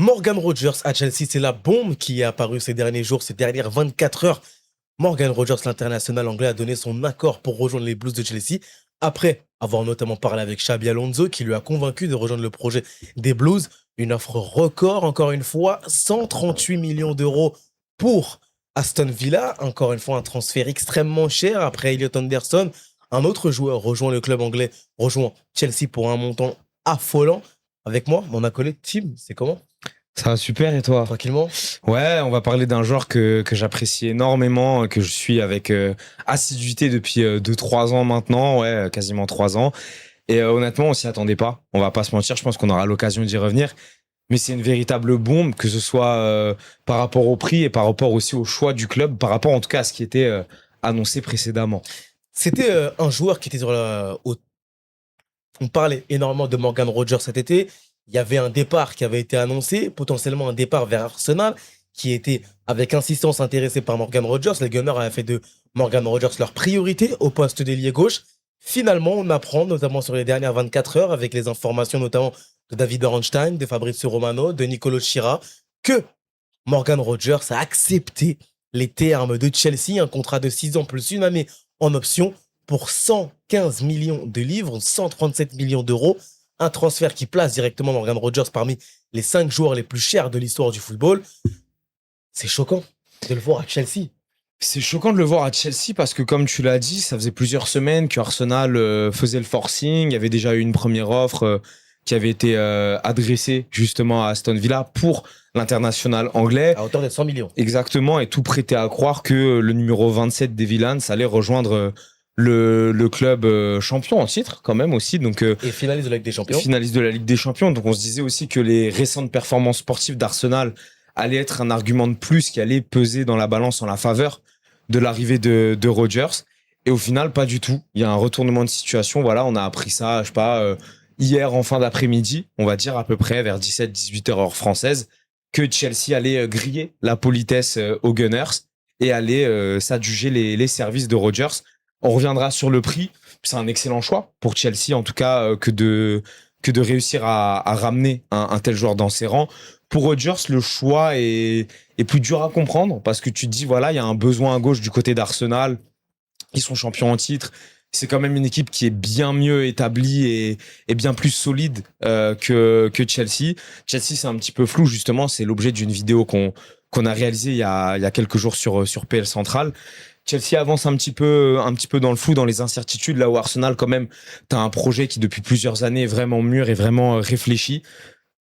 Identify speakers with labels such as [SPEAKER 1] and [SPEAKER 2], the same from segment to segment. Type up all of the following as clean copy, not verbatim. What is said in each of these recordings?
[SPEAKER 1] Morgan Rogers à Chelsea, c'est la bombe qui est apparue ces derniers jours, ces dernières 24 heures. Morgan Rogers, l'international anglais, a donné son accord pour rejoindre les Blues de Chelsea, après avoir notamment parlé avec Xabi Alonso, qui lui a convaincu de rejoindre le projet des Blues. Une offre record, encore une fois, 138 millions d'euros pour Aston Villa. Encore une fois, un transfert extrêmement cher. Après Elliot Anderson, un autre joueur rejoint le club anglais, rejoint Chelsea pour un montant affolant. Avec moi, mon acolyte Tim, c'est comment?
[SPEAKER 2] Ça va super et toi?
[SPEAKER 1] Tranquillement?
[SPEAKER 2] Ouais, on va parler d'un joueur que j'apprécie énormément, que je suis avec assiduité depuis 2-3 ans maintenant, ouais, quasiment 3 ans. Et honnêtement, on s'y attendait pas. On va pas se mentir, je pense qu'on aura l'occasion d'y revenir. Mais c'est une véritable bombe, que ce soit par rapport au prix et par rapport aussi au choix du club, par rapport en tout cas à ce qui était annoncé précédemment.
[SPEAKER 1] C'était un joueur qui était sur on parlait énormément de Morgan Rogers cet été. Il y avait un départ qui avait été annoncé, potentiellement un départ vers Arsenal, qui était avec insistance intéressé par Morgan Rogers. Les Gunners avaient fait de Morgan Rogers leur priorité au poste d'ailier gauche. Finalement, on apprend, notamment sur les dernières 24 heures, avec les informations notamment de David Ornstein, de Fabrizio Romano, de Nicolo Schira, que Morgan Rogers a accepté les termes de Chelsea, un contrat de 6 ans plus une année en option pour 115 millions de livres, 137 millions d'euros. Un transfert qui place directement Morgan Rogers parmi les 5 joueurs les plus chers de l'histoire du football. C'est choquant de le voir à Chelsea.
[SPEAKER 2] C'est choquant de le voir à Chelsea parce que, comme tu l'as dit, ça faisait plusieurs semaines que Arsenal faisait le forcing. Il y avait déjà eu une première offre qui avait été adressée justement à Aston Villa pour l'international anglais.
[SPEAKER 1] À hauteur de 100 millions.
[SPEAKER 2] Exactement, et tout prêtait à croire que le numéro 27 des Villains allait rejoindre le club champion en titre quand même aussi. Donc,
[SPEAKER 1] Et finaliste de la Ligue des Champions.
[SPEAKER 2] finaliste de la Ligue des Champions. Donc on se disait aussi que les récentes performances sportives d'Arsenal allaient être un argument de plus qui allait peser dans la balance en la faveur de l'arrivée de Rodgers. Et au final, pas du tout. Il y a un retournement de situation. Voilà, on a appris ça, je sais pas, hier en fin d'après-midi, on va dire à peu près vers 17-18 heures française, que Chelsea allait griller la politesse aux Gunners et allait s'adjuger les services de Rodgers. On reviendra sur le prix. C'est un excellent choix pour Chelsea, en tout cas, que de réussir à ramener un tel joueur dans ses rangs. Pour Rodgers, le choix est plus dur à comprendre parce que tu te dis, voilà, il y a un besoin à gauche du côté d'Arsenal. Ils sont champions en titre. C'est quand même une équipe qui est bien mieux établie et bien plus solide que Chelsea. Chelsea, c'est un petit peu flou, justement. C'est l'objet d'une vidéo qu'on a réalisée il y a quelques jours sur PL Central. Chelsea avance un petit peu dans le flou, dans les incertitudes, là où Arsenal, quand même, t'as un projet qui, depuis plusieurs années, est vraiment mûr et vraiment réfléchi.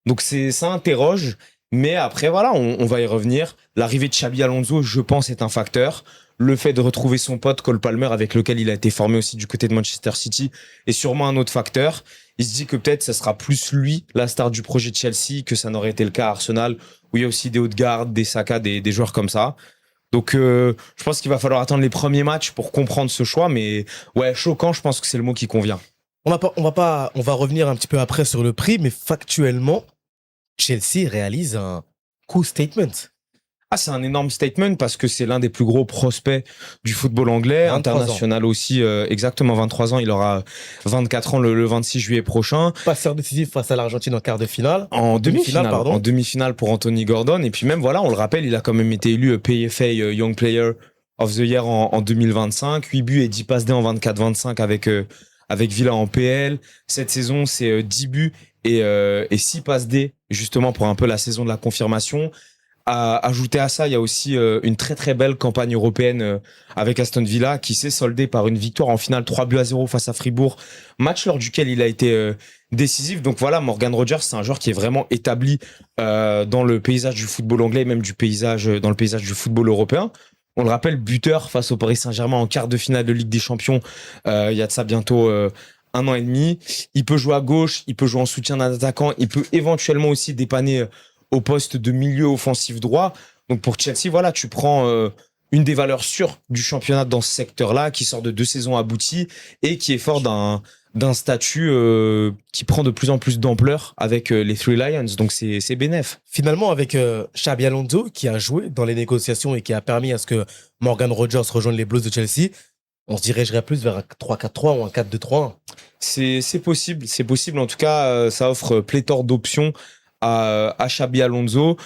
[SPEAKER 2] Donc, ça interroge. Mais après, voilà, on va y revenir. L'arrivée de Xabi Alonso, je pense, est un facteur. Le fait de retrouver son pote Cole Palmer, avec lequel il a été formé aussi du côté de Manchester City, est sûrement un autre facteur. Il se dit que peut-être ça sera plus lui, la star du projet de Chelsea, que ça n'aurait été le cas à Arsenal, où il y a aussi des Odegaard, des Saka, des joueurs comme ça. Donc, je pense qu'il va falloir attendre les premiers matchs pour comprendre ce choix. Mais ouais, choquant, je pense que c'est le mot qui convient.
[SPEAKER 1] On va revenir un petit peu après sur le prix, mais factuellement, Chelsea réalise un coup statement.
[SPEAKER 2] Ah, c'est un énorme statement parce que c'est l'un des plus gros prospects du football anglais,
[SPEAKER 1] 23 ans.
[SPEAKER 2] international aussi, exactement 23 ans. Il aura 24 ans le 26 juillet prochain.
[SPEAKER 1] Passeur décisif face à l'Argentine en quart de finale.
[SPEAKER 2] En demi-finale,
[SPEAKER 1] pardon.
[SPEAKER 2] en demi-finale pour Anthony Gordon. Et puis même, voilà, on le rappelle, il a quand même été élu PFA Young Player of the Year en 2025. 8 buts et 10 passes D en 24-25 avec Villa en PL. Cette saison, c'est 10 buts et 6 passes D, justement pour un peu la saison de la confirmation. Ajouter à ça, il y a aussi une très très belle campagne européenne avec Aston Villa qui s'est soldée par une victoire en finale 3-0 face à Fribourg, match lors duquel il a été décisif. Donc voilà, Morgan Rogers, c'est un joueur qui est vraiment établi dans le paysage du football anglais, même dans le paysage du football européen. On le rappelle, buteur face au Paris Saint-Germain en quart de finale de Ligue des Champions, il y a de ça bientôt 1 an et demi. Il peut jouer à gauche, il peut jouer en soutien d'un attaquant, il peut éventuellement aussi dépanner au poste de milieu offensif droit. Donc pour Chelsea, voilà, tu prends une des valeurs sûres du championnat dans ce secteur-là, qui sort de 2 saisons abouties et qui est fort d'un statut qui prend de plus en plus d'ampleur avec les Three Lions. Donc c'est bénef.
[SPEAKER 1] Finalement, avec Xabi Alonso, qui a joué dans les négociations et qui a permis à ce que Morgan Rogers rejoigne les Blues de Chelsea, on se dirigerait plus vers un 3-4-3 ou un 4-2-3-1.
[SPEAKER 2] C'est possible. En tout cas, ça offre pléthore d'options à Xabi Alonso.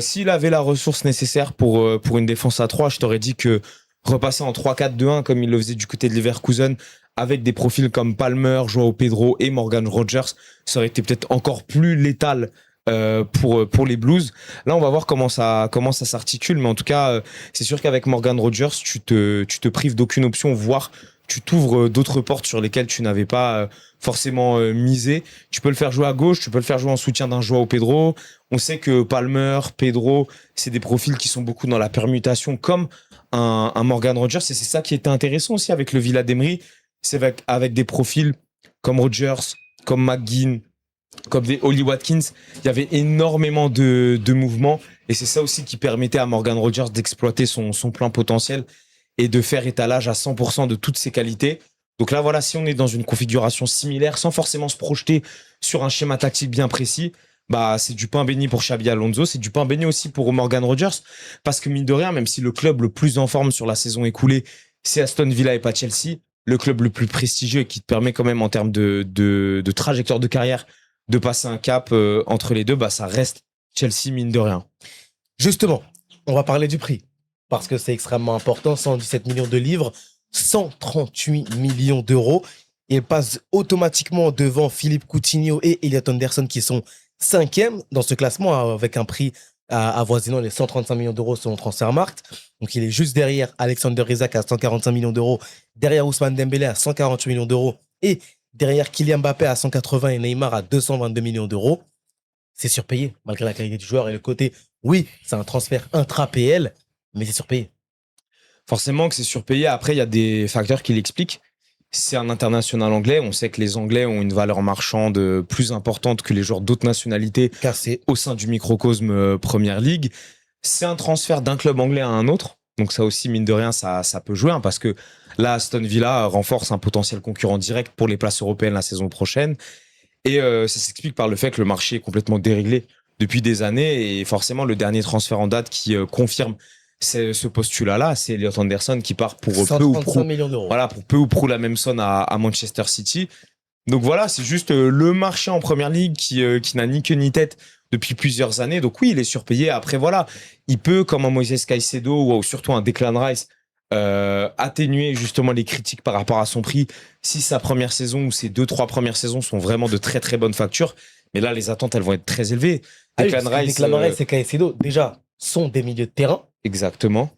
[SPEAKER 2] S'il avait la ressource nécessaire pour une défense à 3, je t'aurais dit que repasser en 3-4-2-1 comme il le faisait du côté de Leverkusen avec des profils comme Palmer, Joao Pedro et Morgan Rogers, ça aurait été peut-être encore plus létal pour les Blues. Là, on va voir comment ça s'articule, mais en tout cas, c'est sûr qu'avec Morgan Rogers, tu te prives d'aucune option, voire tu t'ouvres d'autres portes sur lesquelles tu n'avais pas forcément misé. Tu peux le faire jouer à gauche, tu peux le faire jouer en soutien d'un Joao Pedro. On sait que Palmer, Pedro, c'est des profils qui sont beaucoup dans la permutation, comme un Morgan Rogers, et c'est ça qui était intéressant aussi avec le Villa d'Emery, c'est avec des profils comme Rogers, comme McGinn, comme des Ollie Watkins, il y avait énormément de mouvements, et c'est ça aussi qui permettait à Morgan Rogers d'exploiter son plein potentiel et de faire étalage à 100% de toutes ses qualités. Donc là, voilà, si on est dans une configuration similaire, sans forcément se projeter sur un schéma tactique bien précis, bah, c'est du pain béni pour Xabi Alonso, c'est du pain béni aussi pour Morgan Rogers, parce que mine de rien, même si le club le plus en forme sur la saison écoulée, c'est Aston Villa et pas Chelsea, le club le plus prestigieux et qui te permet quand même en termes de trajectoire de carrière de passer un cap entre les deux, bah, ça reste Chelsea mine de rien.
[SPEAKER 1] Justement, on va parler du prix, parce que c'est extrêmement important, 117 millions de livres, 138 millions d'euros. Il passe automatiquement devant Philippe Coutinho et Elliot Anderson qui sont 5e dans ce classement avec un prix avoisinant les 135 millions d'euros selon Transfermarkt. Donc il est juste derrière Alexander Isak à 145 millions d'euros, derrière Ousmane Dembélé à 148 millions d'euros et derrière Kylian Mbappé à 180 et Neymar à 222 millions d'euros. C'est surpayé malgré la qualité du joueur et le côté, oui, c'est un transfert intra-PL, mais c'est surpayé.
[SPEAKER 2] Forcément que c'est surpayé. Après, il y a des facteurs qui l'expliquent. C'est un international anglais. On sait que les Anglais ont une valeur marchande plus importante que les joueurs d'autres nationalités
[SPEAKER 1] Cassé
[SPEAKER 2] au sein du microcosme Premier League. C'est un transfert d'un club anglais à un autre. Donc ça aussi, mine de rien, ça peut jouer, hein, parce que là, Aston Villa renforce un potentiel concurrent direct pour les places européennes la saison prochaine. Et ça s'explique par le fait que le marché est complètement déréglé depuis des années. Et forcément, le dernier transfert en date qui confirme ce postulat-là, c'est Elliot Anderson qui part pour peu ou prou,
[SPEAKER 1] millions d'euros.
[SPEAKER 2] voilà, pour peu ou prou la même somme à Manchester City. Donc voilà, c'est juste le marché en Première Ligue qui n'a ni queue ni tête depuis plusieurs années. Donc oui, il est surpayé. Après voilà, il peut, comme un Moises Caicedo ou surtout un Declan Rice, atténuer justement les critiques par rapport à son prix si sa première saison ou ses 2-3 premières saisons sont vraiment de très très bonnes factures. Mais là, les attentes, elles vont être très élevées.
[SPEAKER 1] Declan Rice et Caicedo, déjà, sont des milieux de terrain.
[SPEAKER 2] Exactement.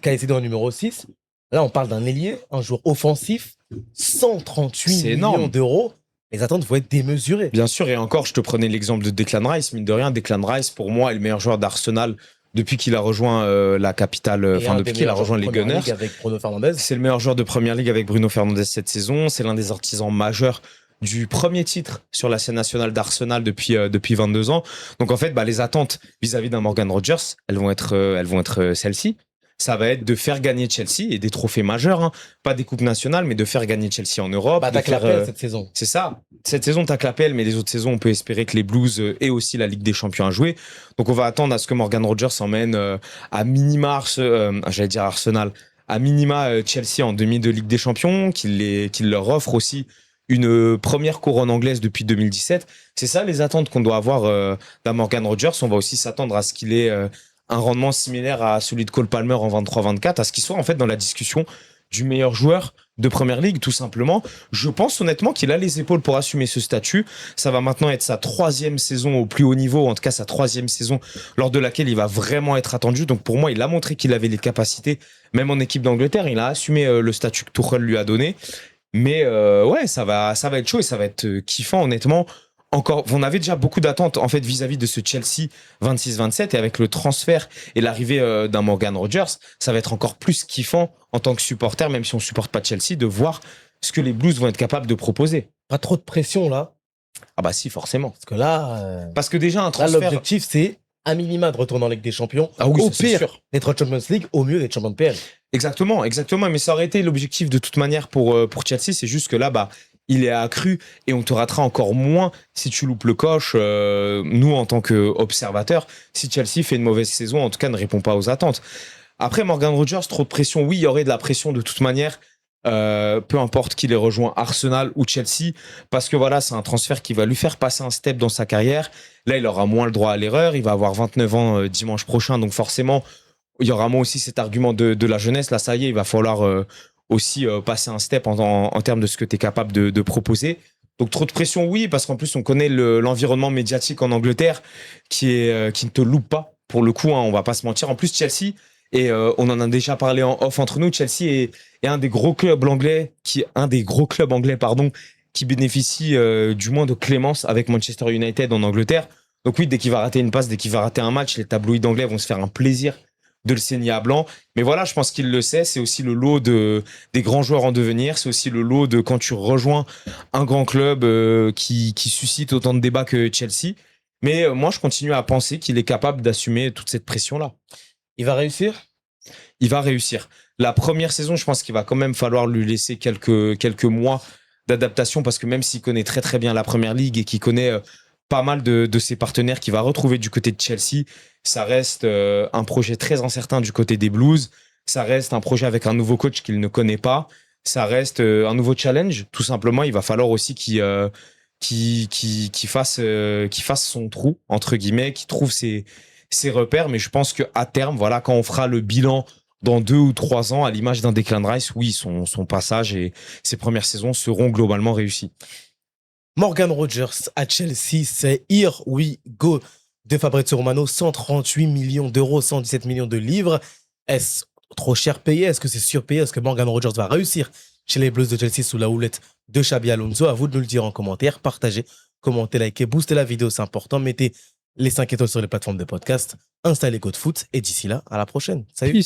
[SPEAKER 1] Caicedo en numéro 6. Là, on parle d'un ailier, un joueur offensif, 138 millions d'euros. Les attentes vont être démesurées.
[SPEAKER 2] Bien sûr, et encore, je te prenais l'exemple de Declan Rice. Mine de rien, Declan Rice, pour moi, est le meilleur joueur d'Arsenal depuis qu'il a rejoint la capitale, depuis qu'il a rejoint les Gunners.
[SPEAKER 1] Avec Bruno Fernandes.
[SPEAKER 2] C'est le meilleur joueur de Première Ligue avec Bruno Fernandes cette saison. C'est l'un des artisans majeurs du premier titre sur la scène nationale d'Arsenal depuis 22 ans. Donc en fait, bah, les attentes vis-à-vis d'un Morgan Rogers, elles vont être celles-ci. Ça va être de faire gagner Chelsea et des trophées majeurs, hein. Pas des coupes nationales, mais de faire gagner Chelsea en Europe.
[SPEAKER 1] Bah, t'as que l'APL cette saison.
[SPEAKER 2] C'est ça. Cette saison, t'as que l'APL, mais les autres saisons, on peut espérer que les Blues aient aussi la Ligue des Champions à jouer. Donc on va attendre à ce que Morgan Rogers emmène à minima, j'allais dire Arsenal, à minima Chelsea en demi de Ligue des Champions, qu'il leur offre aussi une première couronne anglaise depuis 2017. C'est ça les attentes qu'on doit avoir d'un Morgan Rogers. On va aussi s'attendre à ce qu'il ait un rendement similaire à celui de Cole Palmer en 23-24, à ce qu'il soit en fait dans la discussion du meilleur joueur de Première Ligue, tout simplement. Je pense honnêtement qu'il a les épaules pour assumer ce statut. Ça va maintenant être sa 3e saison au plus haut niveau, en tout cas sa 3e saison lors de laquelle il va vraiment être attendu. Donc pour moi, il a montré qu'il avait les capacités, même en équipe d'Angleterre. Il a assumé le statut que Tuchel lui a donné. Mais ouais, ça va être chaud et ça va être kiffant, honnêtement. Encore, on avait déjà beaucoup d'attentes en fait vis-à-vis de ce Chelsea 26-27 et avec le transfert et l'arrivée d'un Morgan Rogers, ça va être encore plus kiffant en tant que supporter, même si on supporte pas Chelsea, de voir ce que les Blues vont être capables de proposer.
[SPEAKER 1] Pas trop de pression là.
[SPEAKER 2] Ah bah si, forcément.
[SPEAKER 1] Parce que là,
[SPEAKER 2] parce que déjà un transfert.
[SPEAKER 1] Là, l'objectif c'est à minima de retourner en Ligue des Champions.
[SPEAKER 2] Ah oui,
[SPEAKER 1] au pire d'être en Champions League, au mieux d'être champion de PL.
[SPEAKER 2] Exactement. Mais ça aurait été l'objectif de toute manière pour Chelsea. C'est juste que là, bah, il est accru et on te ratera encore moins si tu loupes le coche. Nous, en tant qu'observateurs, si Chelsea fait une mauvaise saison, en tout cas, ne répond pas aux attentes. Après, Morgan Rogers, trop de pression. Oui, il y aurait de la pression de toute manière peu importe qu'il ait rejoint Arsenal ou Chelsea, parce que voilà, c'est un transfert qui va lui faire passer un step dans sa carrière. Là, il aura moins le droit à l'erreur. Il va avoir 29 ans dimanche prochain, donc forcément, il y aura moins aussi cet argument de la jeunesse. Là, ça y est, il va falloir aussi passer un step en termes de ce que tu es capable de proposer. Donc trop de pression, oui, parce qu'en plus on connaît l'environnement médiatique en Angleterre qui ne te loupe pas pour le coup, hein, on va pas se mentir. En plus Chelsea, et on en a déjà parlé en off entre nous, Chelsea est un des gros clubs anglais pardon, qui bénéficie du moins de clémence avec Manchester United en Angleterre. Donc oui, dès qu'il va rater une passe, dès qu'il va rater un match, les tabloïds anglais vont se faire un plaisir de le saigner à blanc. Mais voilà, je pense qu'il le sait. C'est aussi le lot des grands joueurs en devenir. C'est aussi le lot de quand tu rejoins un grand club qui suscite autant de débats que Chelsea. Mais moi, je continue à penser qu'il est capable d'assumer toute cette pression-là.
[SPEAKER 1] Il va réussir?
[SPEAKER 2] Il va réussir. La première saison, je pense qu'il va quand même falloir lui laisser quelques mois d'adaptation parce que même s'il connaît très très bien la première ligue et qu'il connaît pas mal de ses partenaires qu'il va retrouver du côté de Chelsea, ça reste un projet très incertain du côté des Blues. Ça reste un projet avec un nouveau coach qu'il ne connaît pas. Ça reste un nouveau challenge. Tout simplement, il va falloir aussi qu'il fasse son trou, entre guillemets, qu'il trouve ses repères. Mais je pense qu'à terme, voilà, quand on fera le bilan dans 2 ou 3 ans, à l'image d'un Declan Rice, oui, son passage et ses premières saisons seront globalement réussies.
[SPEAKER 1] Morgan Rogers à Chelsea, c'est Here We Go de Fabrizio Romano, 138 millions d'euros, 117 millions de livres. Est-ce trop cher payé? Est-ce que c'est surpayé? Est-ce que Morgan Rogers va réussir chez les Blues de Chelsea sous la houlette de Xabi Alonso? À vous de nous le dire en commentaire. Partagez, commentez, likez, boostez la vidéo, c'est important. Mettez les 5 étoiles sur les plateformes de podcast. Installez Code Foot et d'ici là, à la prochaine. Salut!
[SPEAKER 2] Peace.